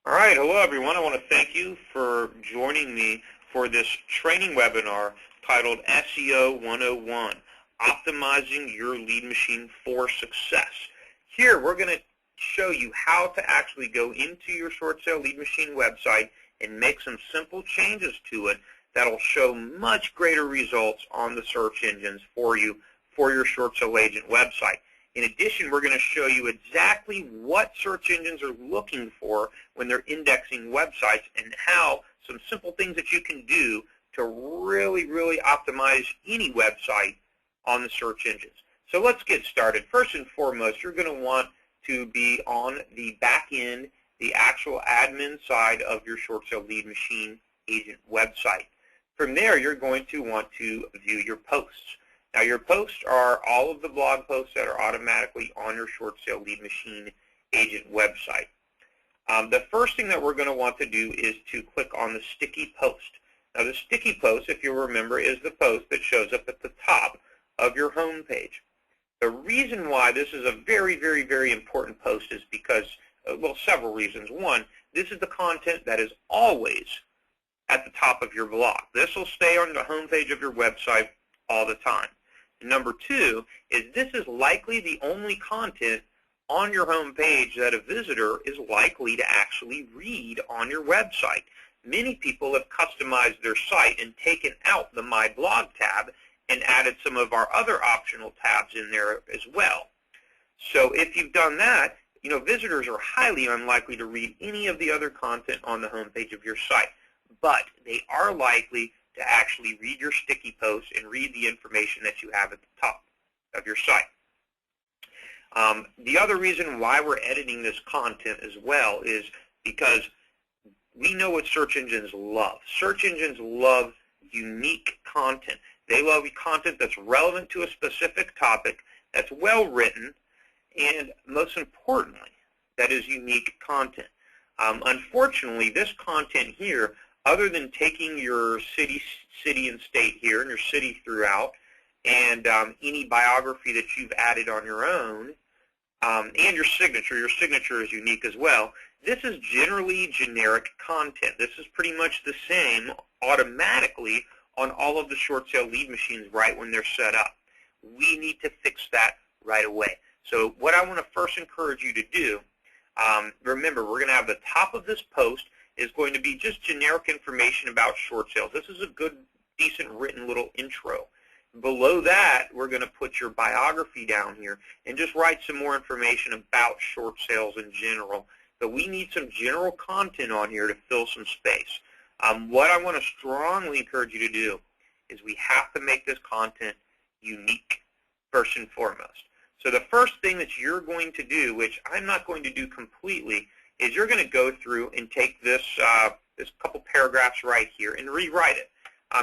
All right, hello everyone. I want to thank you for joining me for this training webinar titled SEO 101, Optimizing Your Lead Machine for Success. Here we're going to show you how to actually go into your short sale lead machine website and make some simple changes to it that'll show much greater results on the search engines for you for your short sale agent website. In addition, we're going to show you exactly what search engines are looking for when they're indexing websites and how some simple things that you can do to really optimize any website on the search engines. So let's get started. First and foremost, you're going to want to be on the back end, the actual admin side of your short sale lead machine agent website. From there, you're going to want to view your posts. Now, your posts are all of the blog posts that are automatically on your short sale lead machine agent website. The first thing that we're going to want to do is to click on the sticky post. Now, the sticky post, if you'll remember, is the post that shows up at the top of your home page. The reason why this is a very important post is because, well, several reasons. One, this is the content that is always at the top of your blog. This will stay on the home page of your website all the time. Number two is this is likely the only content on your home page that a visitor is likely to actually read on your website. Many people have customized their site and taken out the My Blog tab and added some of our other optional tabs in there as well. So if you've done that, visitors are highly unlikely to read any of the other content on the home page of your site, but they are likely to actually read your sticky posts and read the information that you have at the top of your site. The other reason why we're editing this content as well is because we know what search engines love. Search engines love unique content. They love content that's relevant to a specific topic, that's well written, and most importantly, that is unique content. Unfortunately, this content here, other than taking your city and state here and your city throughout and any biography that you've added on your own and your signature is unique as well, this is generally generic content. This is pretty much the same automatically on all of the short sale lead machines right when they're set up. We need to fix that right away. So what I want to first encourage you to do, remember, we're going to have the top of this post is going to be just generic information about short sales. This is a good, decent written little intro. Below that, we're going to put your biography down here and just write some more information about short sales in general. But we need some general content on here to fill some space. What I want to strongly encourage you to do is we have to make this content unique, first and foremost. So the first thing that you're going to do, which I'm not going to do completely, is you're going to go through and take this this couple paragraphs right here and rewrite it.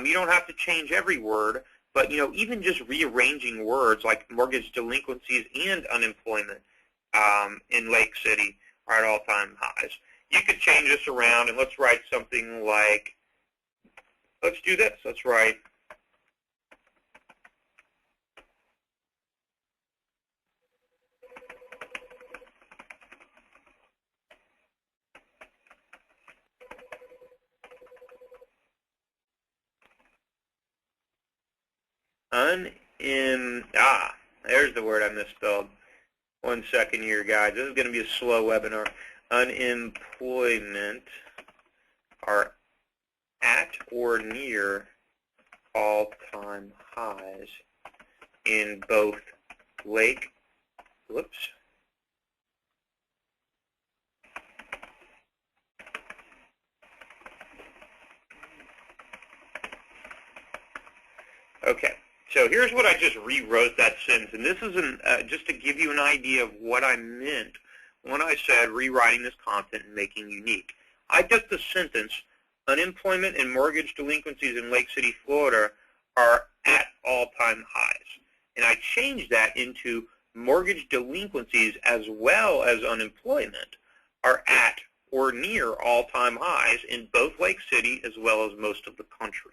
You don't have to change every word, but even just rearranging words like mortgage delinquencies and unemployment in Lake City are at all-time highs. You could change this around, and let's write something like, let's do this. Let's write there's the word I misspelled. 1 second here, guys. This is going to be a slow webinar. Unemployment are at or near all-time highs in both Lake, Okay. So here's what I just rewrote that sentence, and this is just to give you an idea of what I meant when I said rewriting this content and making unique. I took the sentence, unemployment and mortgage delinquencies in Lake City, Florida are at all-time highs. And I changed that into mortgage delinquencies as well as unemployment are at or near all-time highs in both Lake City as well as most of the country.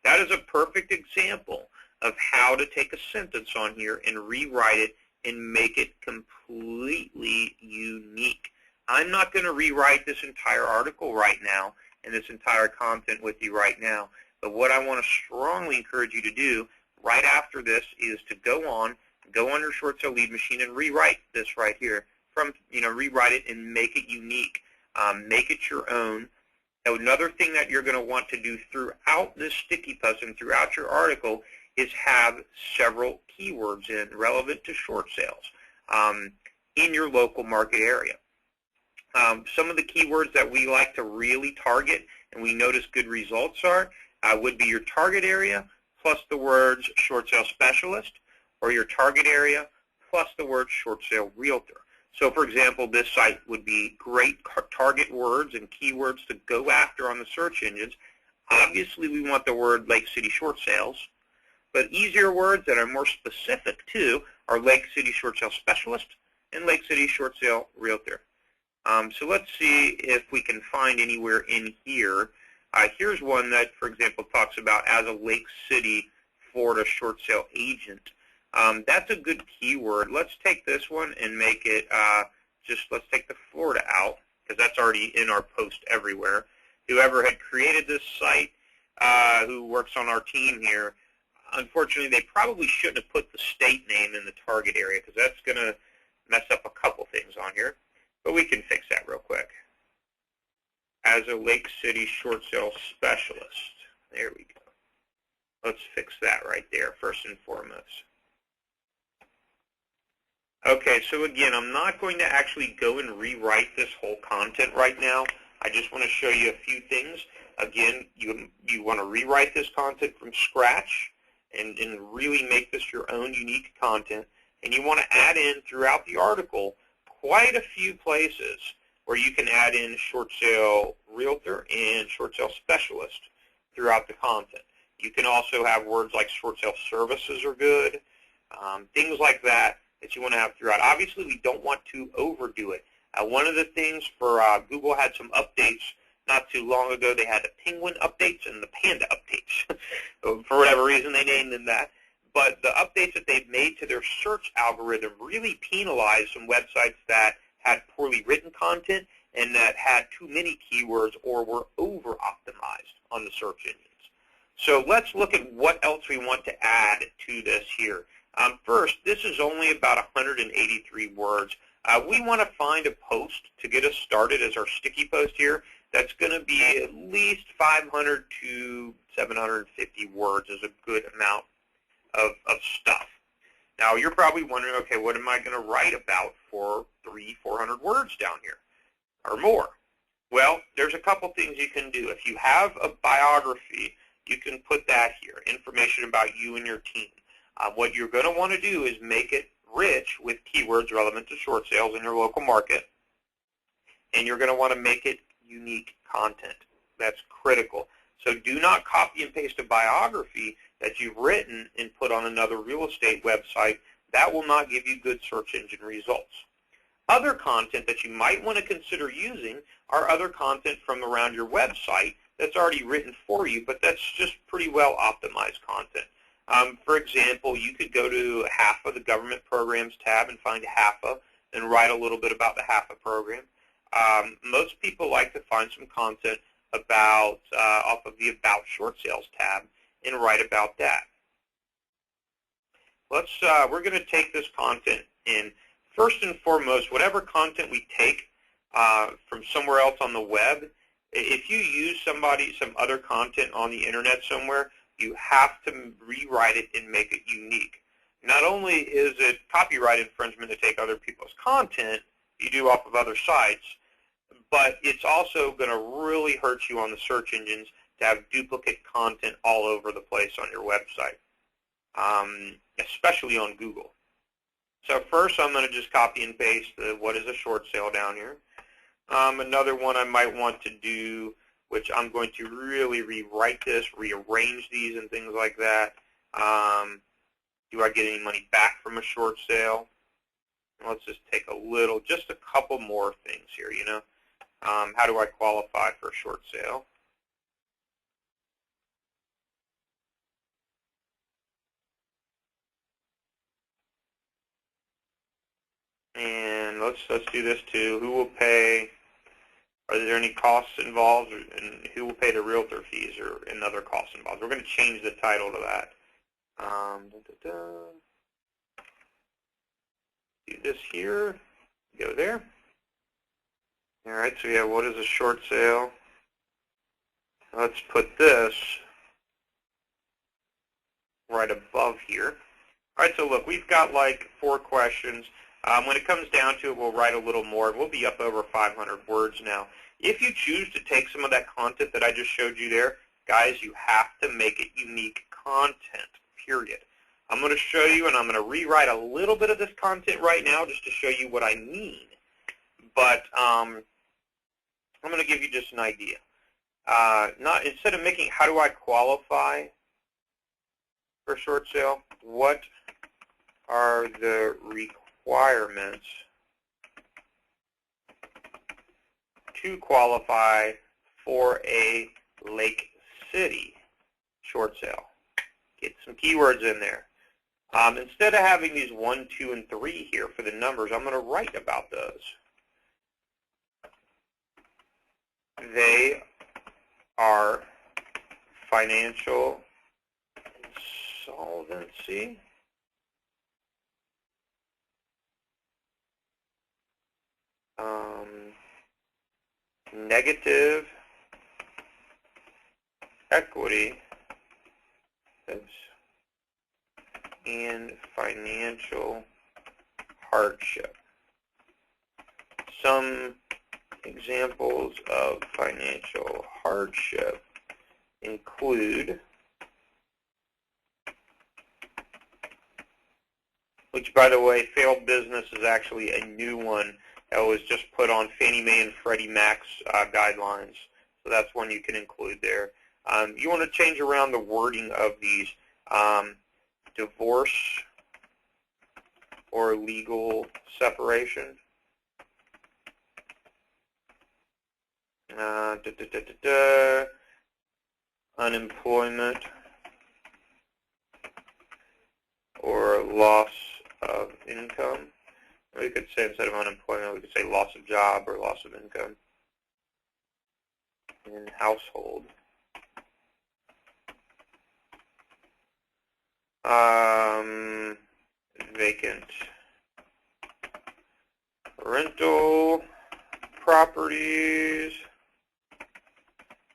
That is a perfect example of how to take a sentence on here and rewrite it and make it completely unique. I'm not going to rewrite this entire article right now and this entire content with you right now. But what I want to strongly encourage you to do right after this is to go on your short sale lead machine and rewrite this right here. Rewrite it and make it unique. Make it your own. Another thing that you're going to want to do throughout this sticky post and throughout your article is have several keywords relevant to short sales in your local market area. Some of the keywords that we like to really target and we notice good results would be your target area plus the words short sale specialist, or your target area plus the word short sale realtor. So for example, this site would be great target words and keywords to go after on the search engines. Obviously, we want the word Lake City short sales, but easier words that are more specific too are Lake City short sale specialist and Lake City short sale realtor. So let's see if we can find anywhere in here. Here's one that, for example, talks about as a Lake City, Florida short sale agent. That's a good keyword. Let's take this one and make it let's take the Florida out, because that's already in our post everywhere. Whoever had created this site, who works on our team here, unfortunately, they probably shouldn't have put the state name in the target area, because that's going to mess up a couple things on here. But we can fix that real quick. As a Lake City short sale specialist. There we go. Let's fix that right there, first and foremost. Okay, so again, I'm not going to actually go and rewrite this whole content right now. I just want to show you a few things. Again, you want to rewrite this content from scratch and really make this your own unique content. And you want to add in throughout the article quite a few places where you can add in short sale realtor and short sale specialist throughout the content. You can also have words like short sale services are good, things like that you want to have throughout. Obviously, we don't want to overdo it. One of the things for Google had some updates not too long ago. They had the penguin updates and the panda updates. For whatever reason, they named them that. But the updates that they've made to their search algorithm really penalized some websites that had poorly written content and that had too many keywords or were over-optimized on the search engines. So let's look at what else we want to add to this here. First, this is only about 183 words. We want to find a post to get us started as our sticky post here that's going to be at least 500 to 750 words is a good amount of stuff. Now, you're probably wondering, okay, what am I going to write about for 300-400 words down here or more? Well, there's a couple things you can do. If you have a biography, you can put that here, information about you and your team. What you're going to want to do is make it rich with keywords relevant to short sales in your local market, and you're going to want to make it unique content. That's critical. So do not copy and paste a biography that you've written and put on another real estate website. That will not give you good search engine results. Other content that you might want to consider using are other content from around your website that's already written for you, but that's just pretty well optimized content. For example, you could go to HAFA, the government programs tab, and find HAFA and write a little bit about the HAFA program. Most people like to find some content about off of the About Short Sales tab and write about that. We're going to take this content in. First and foremost, whatever content we take from somewhere else on the web, if you use some other content on the internet somewhere, you have to rewrite it and make it unique. Not only is it copyright infringement to take other people's content you do off of other sites, but it's also going to really hurt you on the search engines to have duplicate content all over the place on your website, especially on Google. So first, I'm going to just copy and paste what is a short sale down here. Another one I might want to do, which I'm going to really rewrite this, rearrange these and things like that. Do I get any money back from a short sale? Let's just take just a couple more things here, you know. How do I qualify for a short sale? And let's do this too. Who will pay? Are there any costs involved, and who will pay the realtor fees or and other costs involved? We're going to change the title to that. Do this here. Go there. All right. So yeah, what is a short sale? Let's put this right above here. All right. So look, we've got like 4 questions. When it comes down to it, we'll write a little more. We'll be up over 500 words now. If you choose to take some of that content that I just showed you there, guys, you have to make it unique content, period. I'm going to show you, and I'm going to rewrite a little bit of this content right now just to show you what I mean. But I'm going to give you just an idea. Instead of making, how do I qualify for short sale, what are the requirements to qualify for a Lake City short sale? Get some keywords in there. Instead of having these 1, 2, and 3 here for the numbers, I'm going to write about those. They are financial insolvency, negative equity, and financial hardship. Some examples of financial hardship include, which by the way, failed business is actually a new one that was just put on Fannie Mae and Freddie Mac's guidelines. So that's one you can include there. You want to change around the wording of these. Divorce or legal separation. Unemployment or loss of income. We could say, instead of unemployment, we could say loss of job or loss of income. And household. Vacant rental properties,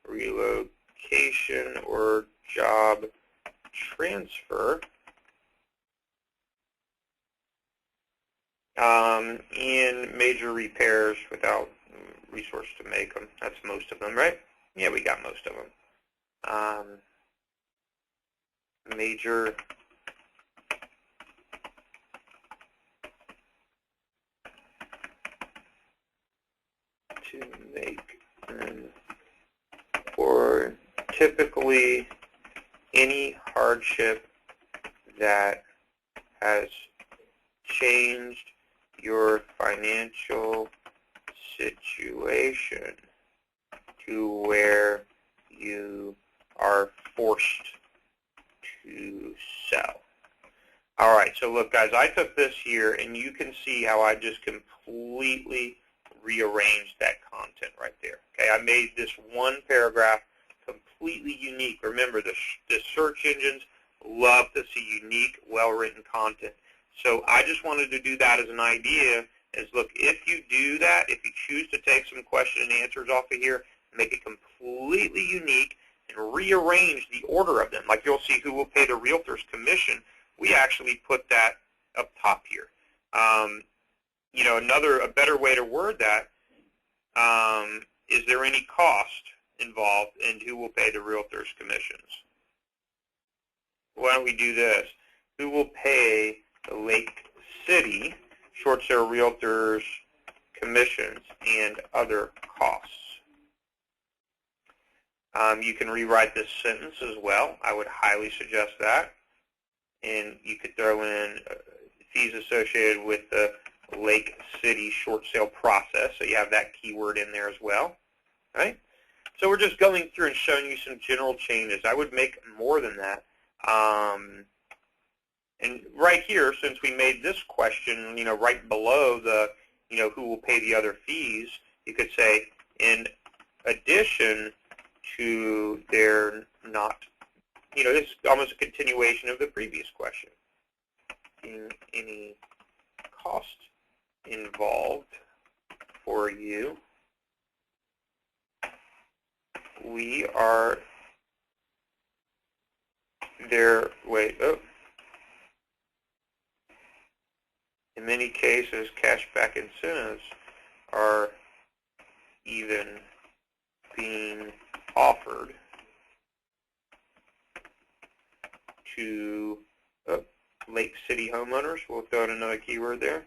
relocation or job transfer, and major repairs without resource to make them. That's most of them, right? Yeah, we got most of them. Major to make them, or typically any hardship that has changed your financial situation to where you are forced to sell. All right, so look, guys, I took this here, and you can see how I just completely rearranged that content right there. Okay, I made this one paragraph completely unique. Remember, the search engines love to see unique, well-written content. So I just wanted to do that as an idea, is look, if you do that, if you choose to take some question and answers off of here, make it completely unique, and rearrange the order of them. Like you'll see who will pay the realtor's commission. We actually put that up top here. You know, a better way to word that, is there any cost involved, and who will pay the realtor's commissions? Why don't we do this? Who will pay the Lake City short sale realtors commissions and other costs? You can rewrite this sentence as well. I would highly suggest that. And you could throw in fees associated with the Lake City short sale process, so you have that keyword in there as well. Right? So we're just going through and showing you some general changes. I would make more than that. And right here, since we made this question, right below the, who will pay the other fees, you could say, in addition to their not, this is almost a continuation of the previous question. In any cost involved for you, we are there, in many cases, cashback incentives are even being offered to Lake City homeowners. We'll throw in another keyword there.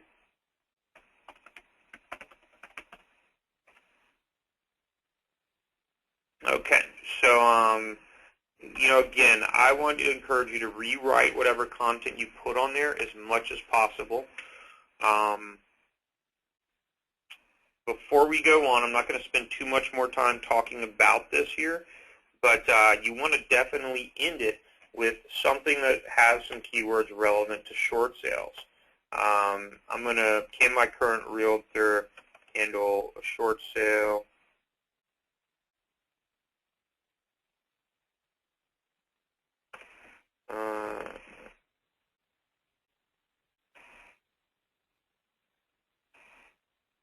Okay, so again, I want to encourage you to rewrite whatever content you put on there as much as possible. Before we go on, I'm not going to spend too much more time talking about this here, but you want to definitely end it with something that has some keywords relevant to short sales. I'm going to, can my current realtor handle a short sale?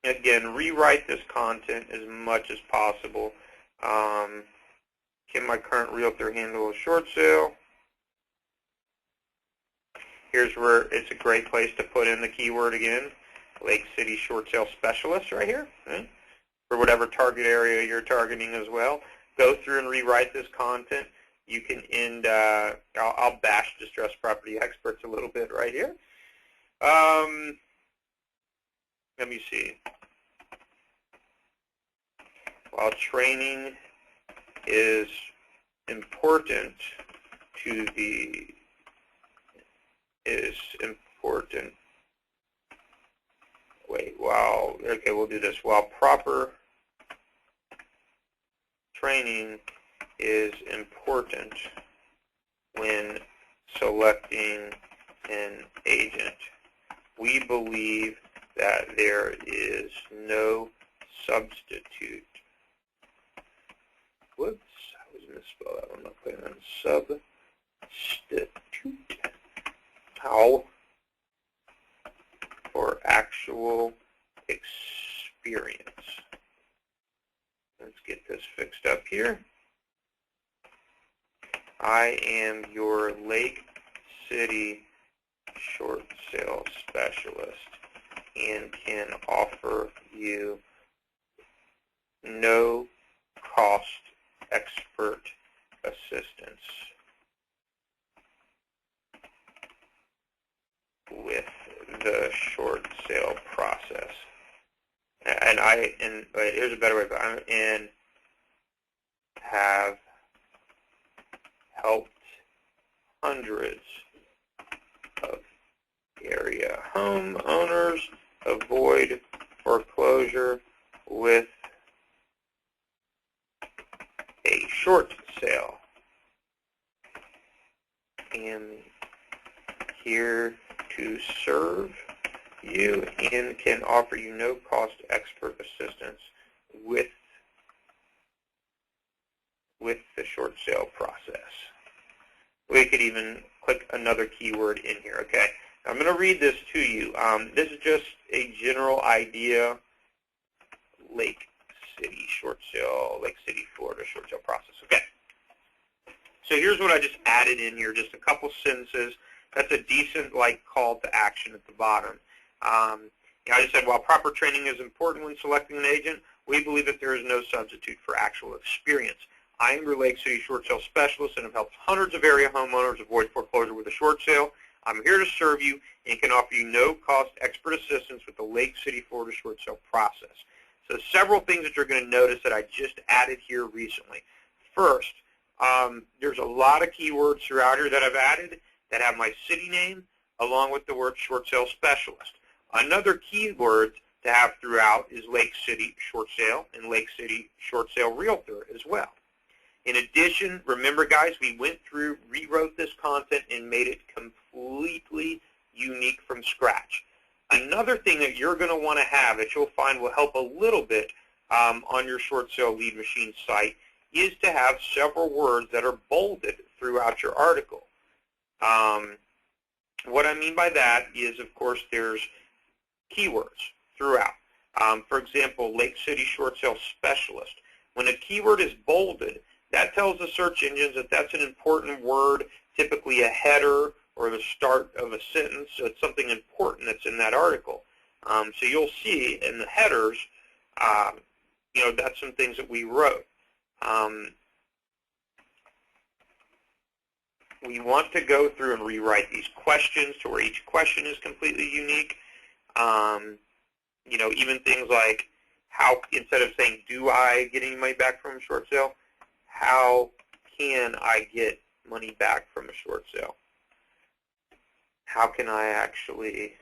Again, rewrite this content as much as possible. Can my current realtor handle a short sale? Here's where it's a great place to put in the keyword again, Lake City Short Sale Specialist right here, right? For whatever target area you're targeting as well. Go through and rewrite this content. You can end, I'll bash distressed property experts a little bit right here. Let me see. While training is important to the, okay, we'll do this. While proper training is important when selecting an agent, we believe that there is no substitute. Whoops, I was misspelled that one. I'm putting on substitute. How? For actual experience. Let's get this fixed up here. I am your Lake City short sale specialist and can offer you no cost expert assistance with the short sale process. And here's a better way, and have helped hundreds of area homeowners avoid foreclosure with a short sale. Am here to serve you and can offer you no cost expert assistance with the short sale process. We could even click another keyword in here, okay? I'm going to read this to you. This is just a general idea. Lake City short sale, Lake City, Florida short sale process. Okay. So here's what I just added in here, just a couple sentences. That's a decent call to action at the bottom. I just said, while proper training is important when selecting an agent, we believe that there is no substitute for actual experience. I am your Lake City short sale specialist and have helped hundreds of area homeowners avoid foreclosure with a short sale. I'm here to serve you and can offer you no-cost expert assistance with the Lake City, Florida short sale process. So several things that you're going to notice that I just added here recently. First, there's a lot of keywords throughout here that I've added that have my city name along with the word short sale specialist. Another keyword to have throughout is Lake City short sale and Lake City short sale realtor as well. In addition, remember guys, we went through, rewrote this content, and made it completely unique from scratch. Another thing that you're going to want to have that you'll find will help a little bit on your short sale lead machine site is to have several words that are bolded throughout your article. What I mean by that is, of course, there's keywords throughout. For example, Lake City Short Sale Specialist. When a keyword is bolded, that tells the search engines that that's an important word, typically a header or the start of a sentence, so it's something important that's in that article. So you'll see in the headers, that's some things that we wrote. We want to go through and rewrite these questions to where each question is completely unique. Even things like how, instead of saying, do I get any money back from a short sale, how can I get money back from a short sale? How can I actually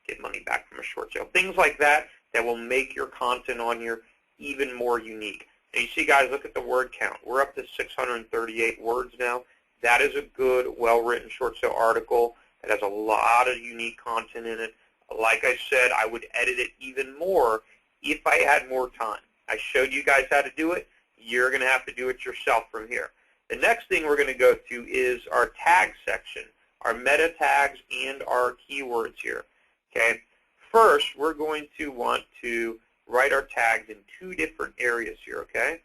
get money back from a short sale? Things like that that will make your content on here even more unique. And you see, guys, look at the word count. We're up to 638 words now. That is a good, well-written short sale article. It has a lot of unique content in it. Like I said, I would edit it even more if I had more time. I showed you guys how to do it. You're going to have to do it yourself from here. The next thing we're going to go to is our tag section, our meta tags and our keywords here. Okay. First, we're going to want to write our tags in two different areas here, okay?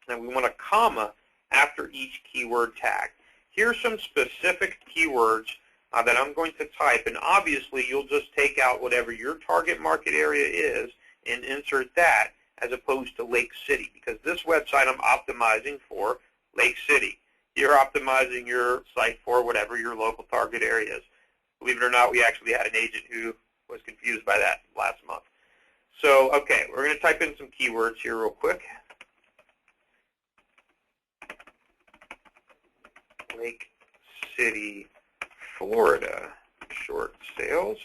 And we want a comma after each keyword tag. Here's some specific keywords that I'm going to type, and obviously you'll just take out whatever your target market area is and insert that as opposed to Lake City, because this website I'm optimizing for Lake City. You're optimizing your site for whatever your local target area is. Believe it or not, we actually had an agent who was confused by that last month. So, okay, we're going to type in some keywords here real quick. Lake City, Florida, short sales.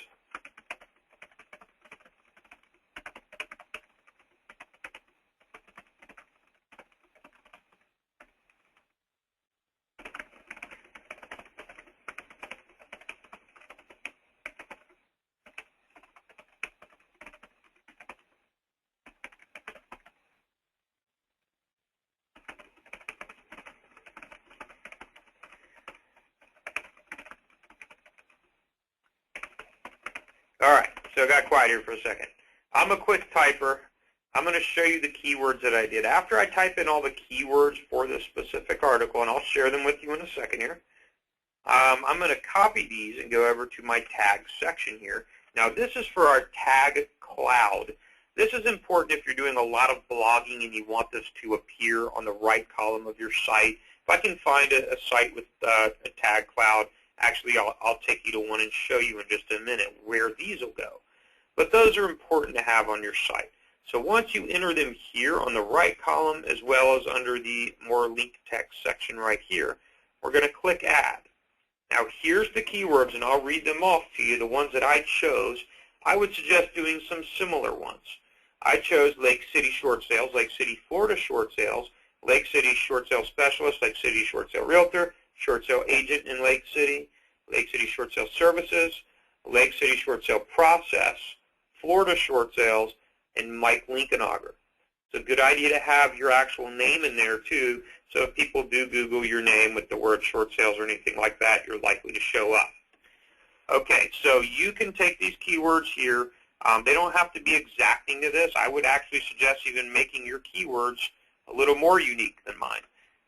All right, so I got quiet here for a second. I'm a quick typer. I'm going to show you the keywords that I did. After I type in all the keywords for this specific article, and I'll share them with you in a second here, I'm going to copy these and go over to my tag section here. Now, this is for our tag cloud. This is important if you're doing a lot of blogging and you want this to appear on the right column of your site. If I can find a site with a tag cloud, actually, I'll take you to one and show you in just a minute where these will go. But those are important to have on your site. So once you enter them here on the right column, as well as under the more linked text section right here, we're going to click Add. Now here's the keywords, and I'll read them off to you, the ones that I chose. I would suggest doing some similar ones. I chose Lake City Short Sales, Lake City, Florida Short Sales, Lake City Short Sale Specialist, Lake City Short Sale Realtor, Short Sale Agent in Lake City Short Sale Services, Lake City Short Sale Process, Florida Short Sales, and Mike Linkenauger. It's a good idea to have your actual name in there too, so if people do Google your name with the word short sales or anything like that, you're likely to show up. Okay, so you can take these keywords here. They don't have to be exacting to this. I would actually suggest even making your keywords a little more unique than mine.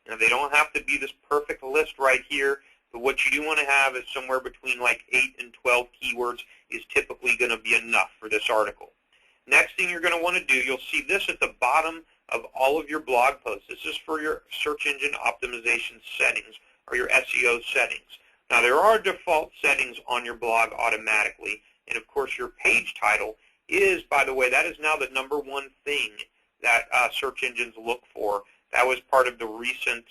They don't have to be this perfect list right here, but what you do want to have is somewhere between like 8 and 12 keywords is typically going to be enough for this article. Next thing you're going to want to do, you'll see this at the bottom of all of your blog posts. This is for your search engine optimization settings or your SEO settings. Now, there are default settings on your blog automatically, and of course your page title is, by the way, that is now the #1 thing that search engines look for. That was part of the recent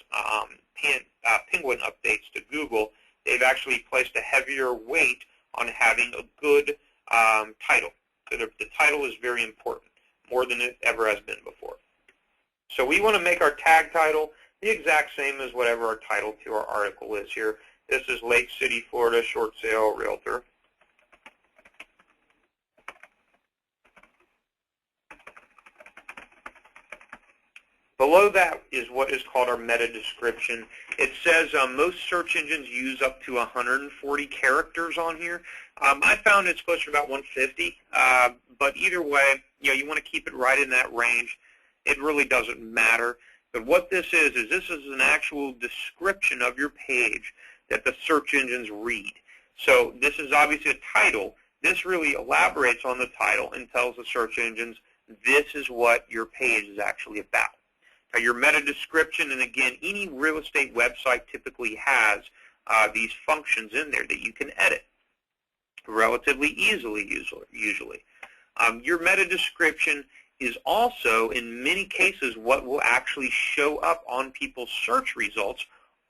Penguin updates to Google. They've actually placed a heavier weight on having a good title. So the title is very important, more than it ever has been before. So we want to make our tag title the exact same as whatever our title to our article is here. This is Lake City, Florida short sale realtor. Below that is what is called our meta description. It says most search engines use up to 140 characters on here. I found it's closer to about 150, but either way, you want to keep it right in that range. It really doesn't matter. But what this is this is an actual description of your page that the search engines read. So this is obviously a title. This really elaborates on the title and tells the search engines this is what your page is actually about. Now, your meta description, and again, any real estate website typically has these functions in there that you can edit relatively easily, usually. Your meta description is also, in many cases, what will actually show up on people's search results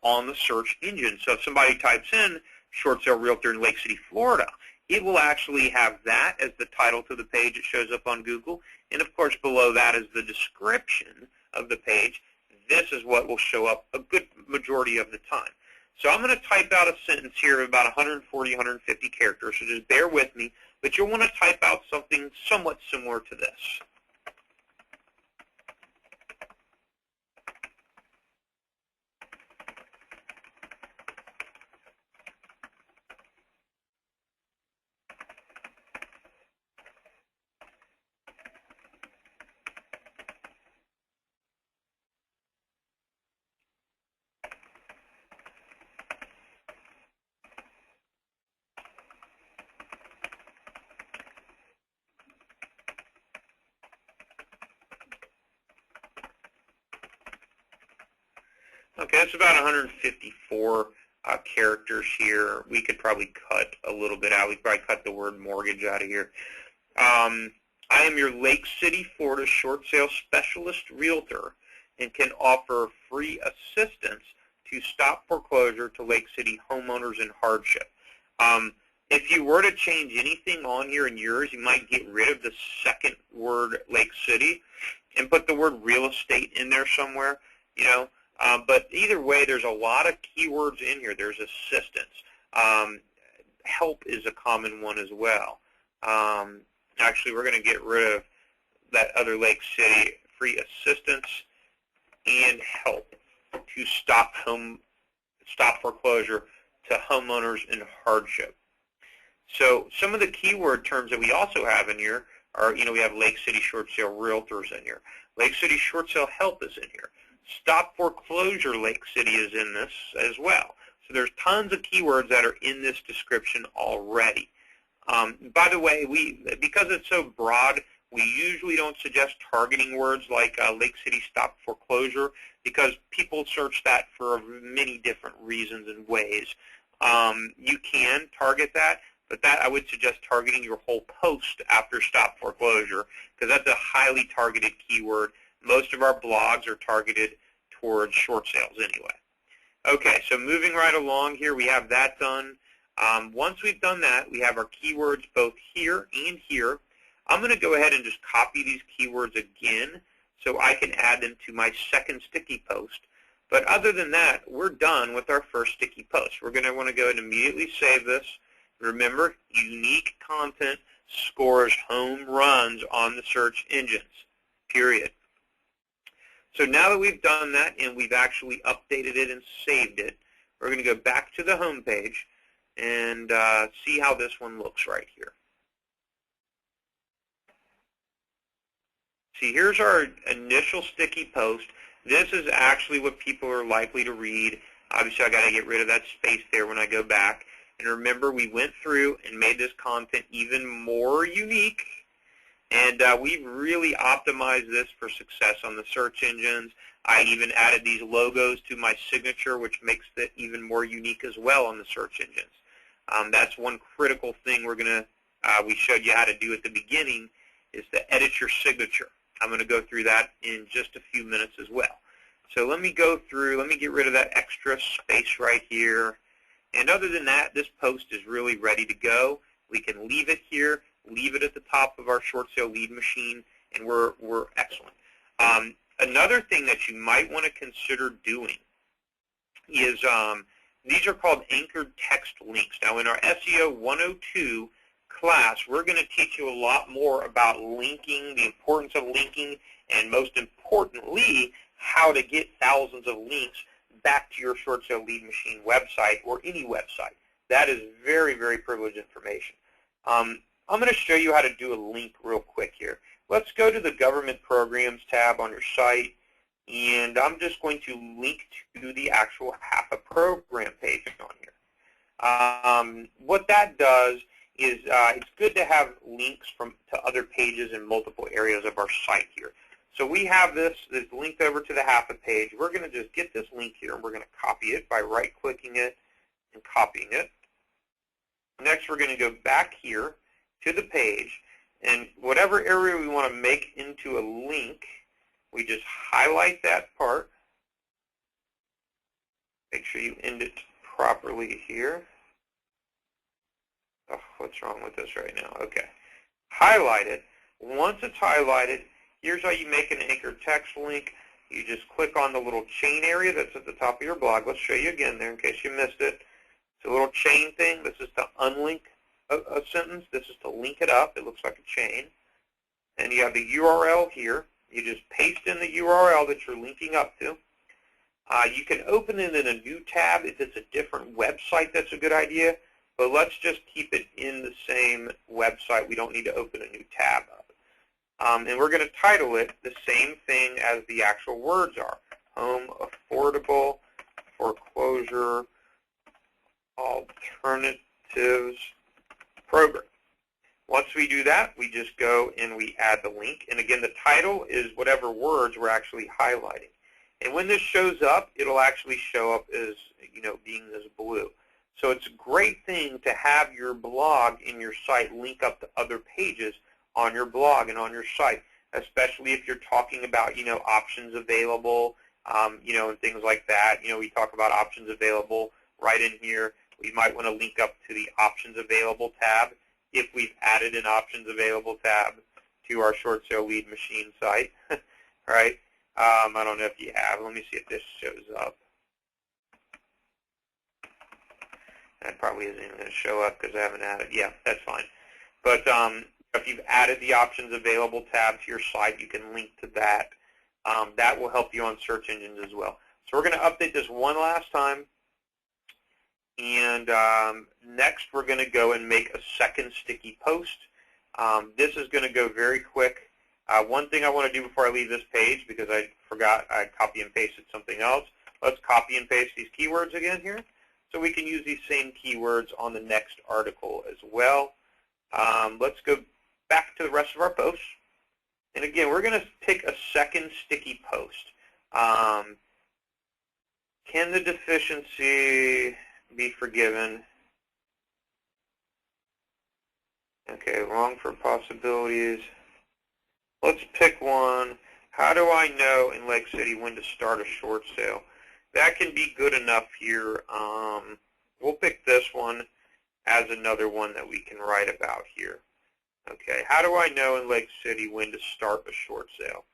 on the search engine. So if somebody types in short sale realtor in Lake City, Florida, it will actually have that as the title to the page. It shows up on Google. And, of course, below that is the description of the page. This is what will show up a good majority of the time. So I'm going to type out a sentence here of about 140, 150 characters, so just bear with me, but you'll want to type out something somewhat similar to this. Okay, that's about 154 characters here. We could probably cut a little bit out. We could probably cut the word mortgage out of here. I am your Lake City, Florida short sale specialist realtor and can offer free assistance to stop foreclosure to Lake City homeowners in hardship. If you were to change anything on here in yours, you might get rid of the second word Lake City and put the word real estate in there somewhere, but either way, there's a lot of keywords in here. There's assistance. Help is a common one as well. Actually, we're going to get rid of that other Lake City, free assistance and help to stop foreclosure to homeowners in hardship. So some of the keyword terms that we also have in here are, we have Lake City short sale realtors in here. Lake City short sale help is in here. Stop foreclosure Lake City is in this as well. So there's tons of keywords that are in this description already. By the way, because it's so broad, we usually don't suggest targeting words like Lake City stop foreclosure because people search that for many different reasons and ways. You can target that, but I would suggest targeting your whole post after stop foreclosure because that's a highly targeted keyword. Most of our blogs are targeted towards short sales anyway. Okay, so moving right along here, we have that done. Once we've done that, we have our keywords both here and here. I'm going to go ahead and just copy these keywords again so I can add them to my second sticky post. But other than that, we're done with our first sticky post. We're going to want to go ahead and immediately save this. Remember, unique content scores home runs on the search engines, period. So now that we've done that and we've actually updated it and saved it, we're going to go back to the home page and see how this one looks right here. See, here's our initial sticky post. This is actually what people are likely to read. Obviously, I got to get rid of that space there when I go back. And remember, we went through and made this content even more unique. And we've really optimized this for success on the search engines. I even added these logos to my signature, which makes it even more unique as well on the search engines. That's one critical thing we showed you how to do at the beginning is to edit your signature. I'm going to go through that in just a few minutes as well. So let me go through, let me get rid of that extra space right here. And other than that, this post is really ready to go. We can leave it here, leave it at the top of our short sale lead machine, and we're excellent. Another thing that you might want to consider doing is these are called anchored text links. Now, in our SEO 102 class, we're going to teach you a lot more about linking, the importance of linking, and most importantly, how to get thousands of links back to your short sale lead machine website or any website. That is very, very privileged information. I'm going to show you how to do a link real quick here. Let's go to the Government Programs tab on your site, and I'm just going to link to the actual half a program page on here. What that does is it's good to have links to other pages in multiple areas of our site here. So we have this linked over to the half a page. We're going to just get this link here, and we're going to copy it by right-clicking it and copying it. Next, we're going to go back here to the page, and whatever area we want to make into a link, we just highlight that part. Make sure you end it properly here. Oh, what's wrong with this right now? Okay. Highlight it. Once it's highlighted, here's how you make an anchor text link. You just click on the little chain area that's at the top of your blog. Let's show you again there in case you missed it. It's a little chain thing. This is to unlink a sentence. This is to link it up. It looks like a chain. And you have the URL here. You just paste in the URL that you're linking up to. You can open it in a new tab if it's a different website. That's a good idea. But let's just keep it in the same website. We don't need to open a new tab up. And we're going to title it the same thing as the actual words are. Home Affordable Foreclosure Alternatives Program. Once we do that, we just go and we add the link. And again, the title is whatever words we're actually highlighting. And when this shows up, it'll actually show up as, being this blue. So it's a great thing to have your blog in your site link up to other pages on your blog and on your site, especially if you're talking about, options available, and things like that. We talk about options available right in here. We might want to link up to the options available tab if we've added an options available tab to our short sale lead machine site, right? I don't know if you have. Let me see if this shows up. That probably isn't even going to show up because I haven't added. Yeah, that's fine. But if you've added the options available tab to your site, you can link to that. That will help you on search engines as well. So we're going to update this one last time. And next, we're going to go and make a second sticky post. This is going to go very quick. One thing I want to do before I leave this page, because I forgot I copy and pasted something else, let's copy and paste these keywords again here. So we can use these same keywords on the next article as well. Let's go back to the rest of our posts. And again, we're going to pick a second sticky post. Can the deficiency be forgiven? Okay, wrong for possibilities. Let's pick one. How do I know in Lake City when to start a short sale? That can be good enough here. We'll pick this one as another one that we can write about here. Okay, how do I know in Lake City when to start a short sale?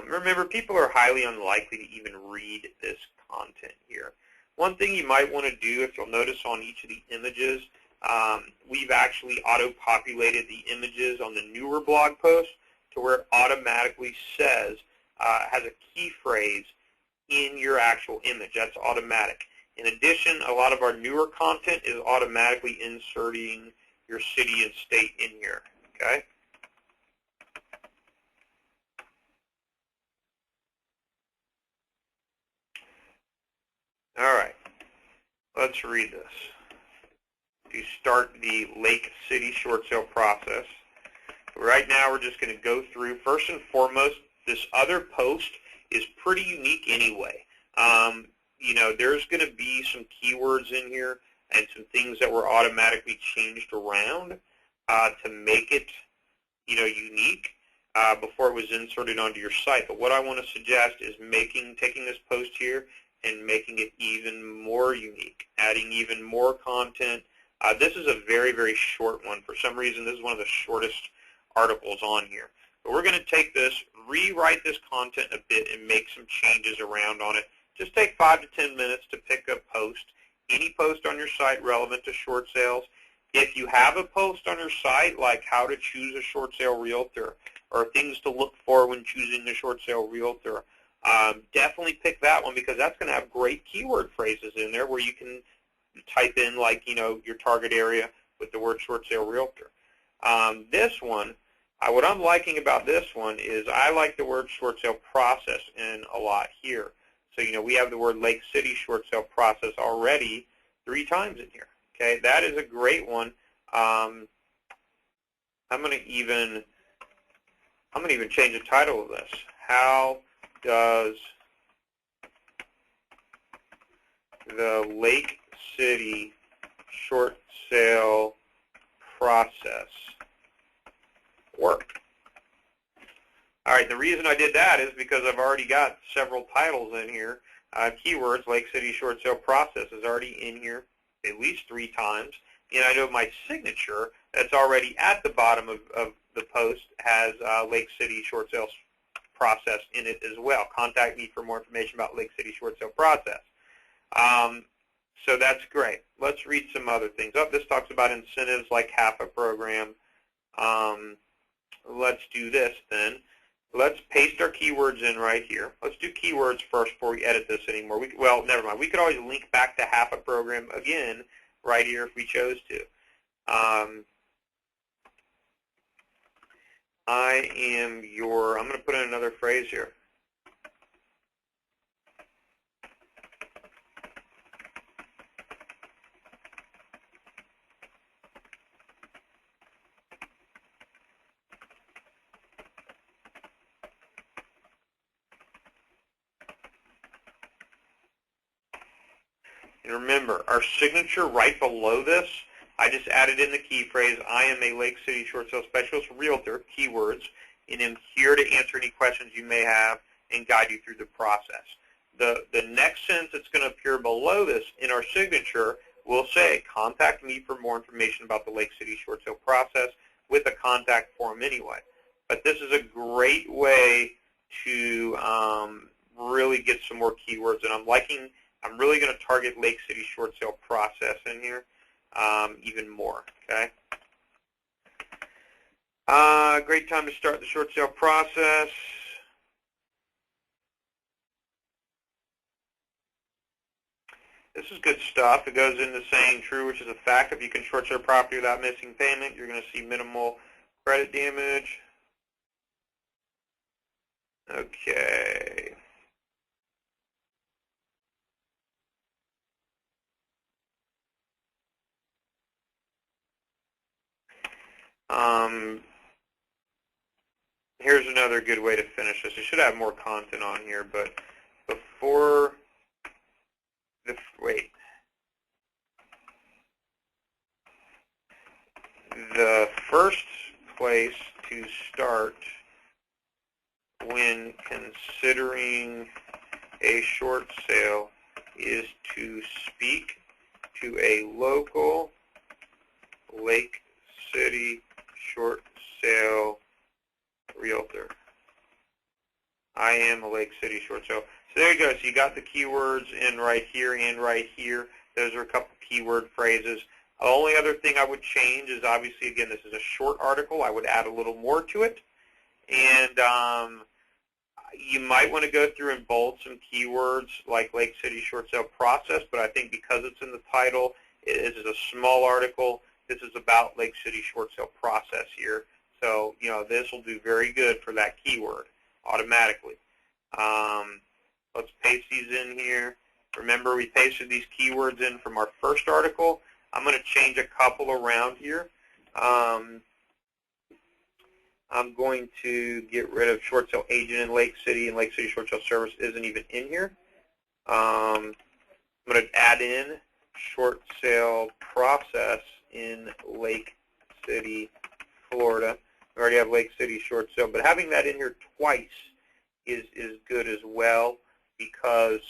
Remember, people are highly unlikely to even read this content here. One thing you might want to do, if you'll notice on each of the images, we've actually auto-populated the images on the newer blog posts to where it automatically says, has a key phrase in your actual image. That's automatic. In addition, a lot of our newer content is automatically inserting your city and state in here. Okay? All right. Let's read this. To start the Lake City short sale process, right now we're just going to go through, first and foremost, this other post is pretty unique anyway. There's going to be some keywords in here and some things that were automatically changed around to make it, unique before it was inserted onto your site. But what I want to suggest is taking this post here and making it even more unique, adding even more content. This is a very, very short one. For some reason, this is one of the shortest articles on here. But we're going to take this, rewrite this content a bit, and make some changes around on it. Just take 5 to 10 minutes to pick a post, any post on your site relevant to short sales. If you have a post on your site like how to choose a short sale realtor or things to look for when choosing a short sale realtor, definitely pick that one, because that's going to have great keyword phrases in there where you can type in, like, your target area with the word short sale realtor. This one, what I'm liking about this one is I like the word short sale process in a lot here. So, we have the word Lake City short sale process already 3 times in here. Okay, that is a great one. I'm going to even change the title of this. How does the Lake City short sale process work? All right, the reason I did that is because I've already got several titles in here. Keywords, Lake City short sale process is already in here at least 3 times. And I know my signature that's already at the bottom of the post has Lake City short sales process in it as well. Contact me for more information about Lake City short sale process. So that's great. Let's read some other things. This talks about incentives like half a program. Let's do this then. Let's paste our keywords in right here. Let's do keywords first before we edit this anymore. Well, never mind. We could always link back to half a program again right here if we chose to. I'm going to put in another phrase here. And remember, our signature right below this, I just added in the key phrase, I am a Lake City short sale specialist realtor, keywords, and am here to answer any questions you may have and guide you through the process. The next sentence that's going to appear below this in our signature will say, contact me for more information about the Lake City short sale process, with a contact form anyway. But this is a great way to really get some more keywords, and I'm really going to target Lake City short sale process in here even more, okay? Great time to start the short sale process. This is good stuff. It goes into saying true, which is a fact. If you can short sell property without missing payment, you're going to see minimal credit damage. Okay. Here's another good way to finish this. I should have more content on here, but before the the first place to start when considering a short sale is to speak to a local Lake City short sale realtor. I am a Lake City short sale. So there you go. So you got the keywords in right here and right here. Those are a couple keyword phrases. The only other thing I would change is, obviously, again, this is a short article. I would add a little more to it. And you might want to go through and bold some keywords like Lake City short sale process, but I think because it's in the title, it is a small article. This is about Lake City short sale process here. So, this will do very good for that keyword automatically. Let's paste these in here. Remember, we pasted these keywords in from our first article. I'm going to change a couple around here. I'm going to get rid of short sale agent in Lake City, and Lake City short sale service isn't even in here. I'm going to add in short sale process in Lake City, Florida. We already have Lake City short sale, but having that in here twice is good as well, because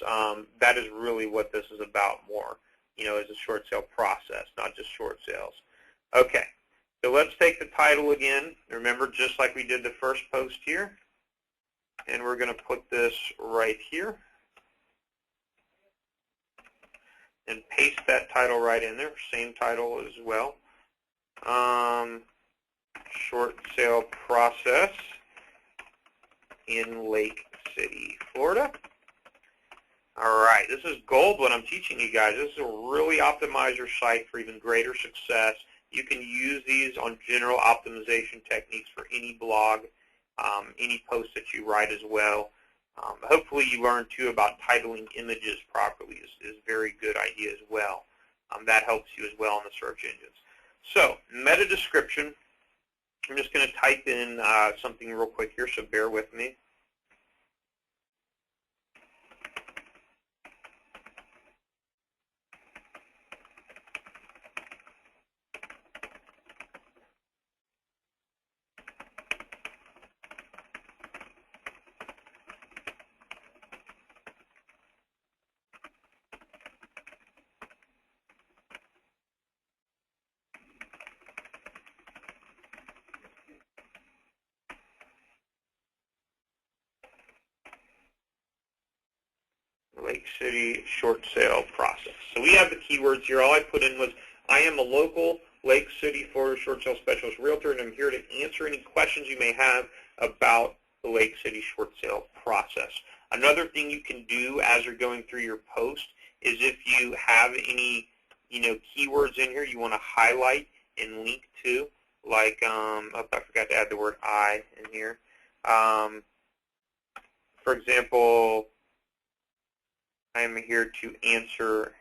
that is really what this is about more, is a short sale process, not just short sales. Okay, So let's take the title again. Remember, just like we did the first post here. And we're going to put this right here. And paste that title right in there. Same title as well. Short sale process in Lake City, Florida. All right, this is gold what I'm teaching you guys. This will really optimize your site for even greater success. You can use these on general optimization techniques for any blog, any post that you write as well. Hopefully you learn too about titling images properly is a very good idea as well. That helps you as well in the search engines. So meta description, I'm just going to type in something real quick here, so bear with me. Lake City short sale process. So we have the keywords here. All I put in was, I am a local Lake City, Florida short sale specialist realtor, and I'm here to answer any questions you may have about the Lake City short sale process. Another thing you can do as you're going through your post is if you have any, keywords in here you want to highlight and link to, like, I forgot to add the word I in here. For example, I am here to answer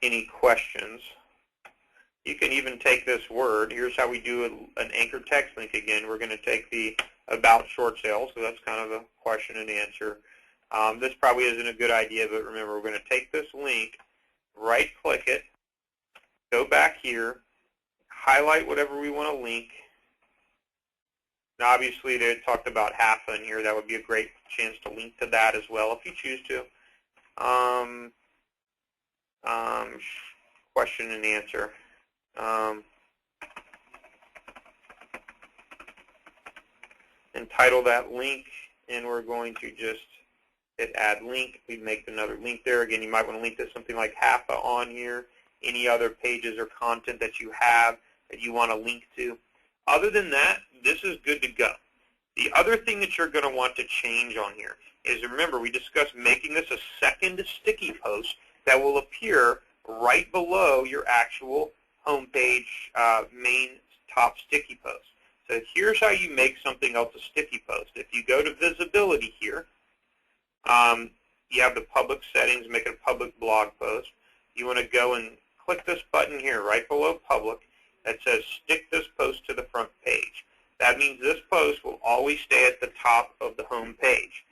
any questions. You can even take this word. Here's how we do an anchor text link again. We're going to take the about short sales, so that's kind of a question and answer. This probably isn't a good idea, but remember, we're going to take this link, right-click it, go back here, highlight whatever we want to link. Now, obviously, they talked about HAFA in here. That would be a great chance to link to that as well if you choose to. Question and answer. And title that link, and we're going to just hit add link. We make another link there. Again, you might want to link to something like HAFA on here, any other pages or content that you have that you want to link to. Other than that, this is good to go. The other thing that you're going to want to change on here is, remember, we discussed making this a second sticky post that will appear right below your actual homepage main top sticky post. So here's how you make something else a sticky post. If you go to visibility here, you have the public settings, make it a public blog post. You want to go and click this button here right below public that says stick this post to the front page. That means this post will always stay at the top of the home page.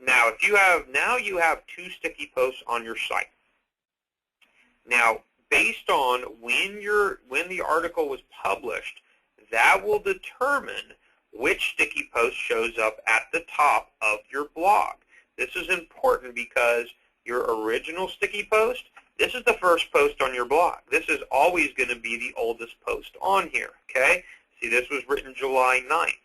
Now, if you have two sticky posts on your site. Now, based on when the article was published, that will determine which sticky post shows up at the top of your blog. This is important because your original sticky post, this is the first post on your blog. This is always going to be the oldest post on here, okay? See, this was written July 9th.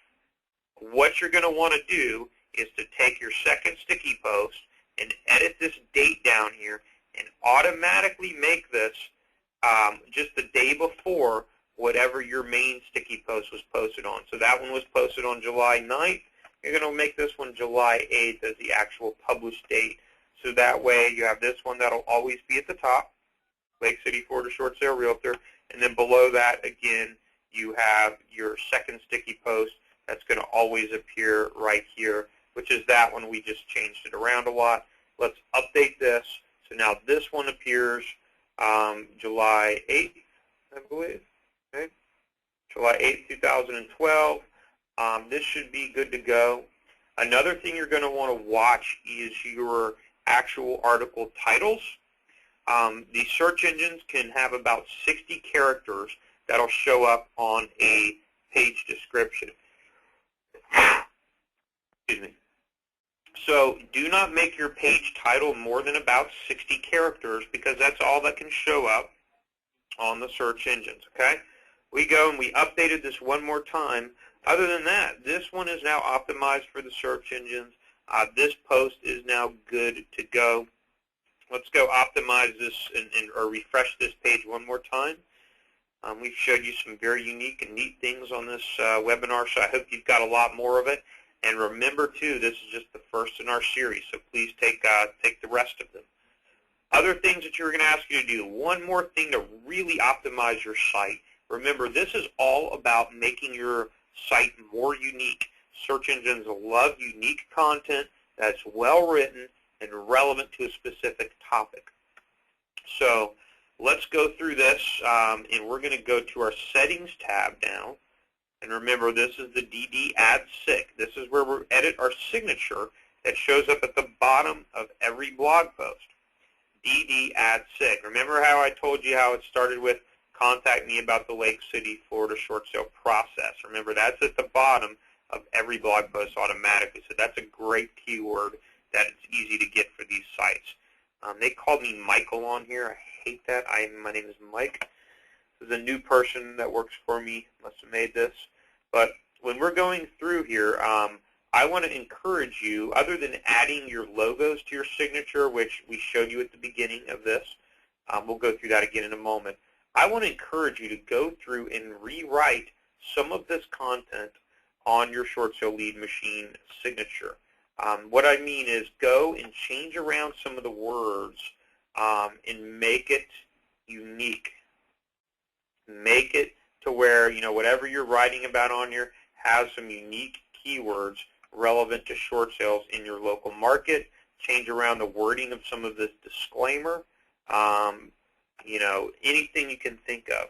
What you're going to want to do is to take your second sticky post and edit this date down here and automatically make this just the day before whatever your main sticky post was posted on. So that one was posted on July 9th. You're going to make this one July 8th as the actual published date. So that way you have this one that'll always be at the top, Lake City, Florida Short Sale Realtor. And then below that, again, you have your second sticky post that's going to always appear right here, which is that one. We just changed it around a lot. Let's update this. So now this one appears July 8th, I believe. Okay. July 8th, 2012. This should be good to go. Another thing you're going to want to watch is your actual article titles. The search engines can have about 60 characters that'll show up on a page description. Excuse me. So do not make your page title more than about 60 characters because that's all that can show up on the search engines, okay? we go and we updated this one more time. Other than that, this one is now optimized for the search engines. This post is now good to go. Let's go optimize this or refresh this page one more time. We've showed you some very unique and neat things on this webinar, so I hope you've got a lot more of it. And remember, too, this is just the first in our series, so please take the rest of them. Other things that you're going to ask you to do, one more thing to really optimize your site. Remember, this is all about making your site more unique. Search engines love unique content that's well written and relevant to a specific topic. So let's go through this, and we're going to go to our Settings tab now. And remember, this is the DD Add SIG. This is where we edit our signature that shows up at the bottom of every blog post. DD Add SIG. Remember how I told you how it started with contact me about the Lake City, Florida short sale process. Remember, that's at the bottom of every blog post automatically. So that's a great keyword that it's easy to get for these sites. They called me Michael on here. I hate that. My name is Mike. This is a new person that works for me. Must have made this. But when we're going through here, I want to encourage you, other than adding your logos to your signature, which we showed you at the beginning of this, we'll go through that again in a moment. I want to encourage you to go through and rewrite some of this content on your short sale lead machine signature. What I mean is go and change around some of the words and make it unique. Make it to where, whatever you're writing about on here has some unique keywords relevant to short sales in your local market. Change around the wording of some of this disclaimer. Anything you can think of.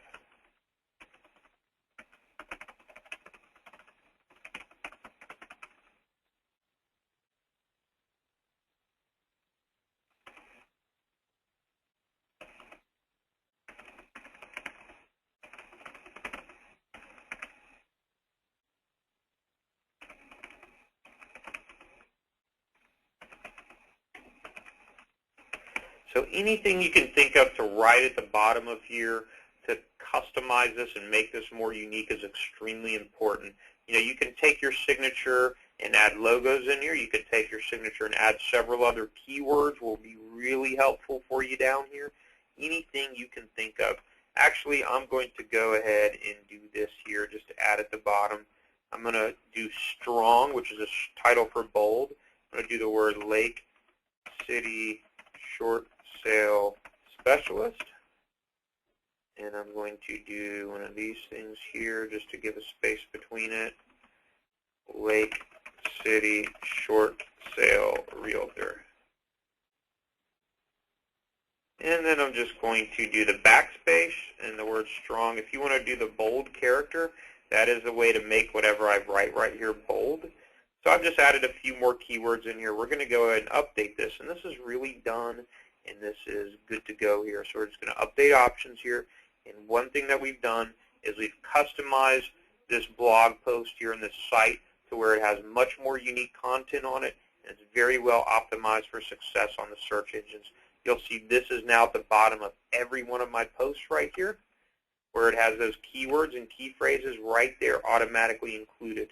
So anything you can think of to write at the bottom of here to customize this and make this more unique is extremely important. You can take your signature and add logos in here. You can take your signature and add several other keywords will be really helpful for you down here. Anything you can think of. Actually, I'm going to go ahead and do this here just to add at the bottom. I'm going to do strong, which is a title for bold. I'm going to do the word Lake City Short Sale Specialist, and I'm going to do one of these things here just to give a space between it. Lake City Short Sale Realtor. And then I'm just going to do the backspace and the word strong. If you want to do the bold character, that is a way to make whatever I write right here bold. So I've just added a few more keywords in here. We're going to go ahead and update this, and this is really done, and this is good to go here. So we're just going to update options here, and one thing that we've done is we've customized this blog post here in this site to where it has much more unique content on it, and it's very well optimized for success on the search engines. You'll see this is now at the bottom of every one of my posts right here, where it has those keywords and key phrases right there automatically included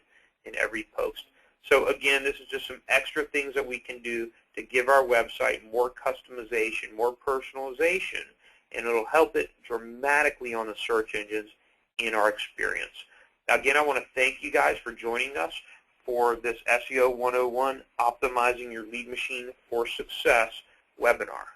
in every post. So again, this is just some extra things that we can do to give our website more customization, more personalization, and it'll help it dramatically on the search engines in our experience. Now, again, I want to thank you guys for joining us for this SEO 101 Optimizing Your Lead Machine for Success webinar.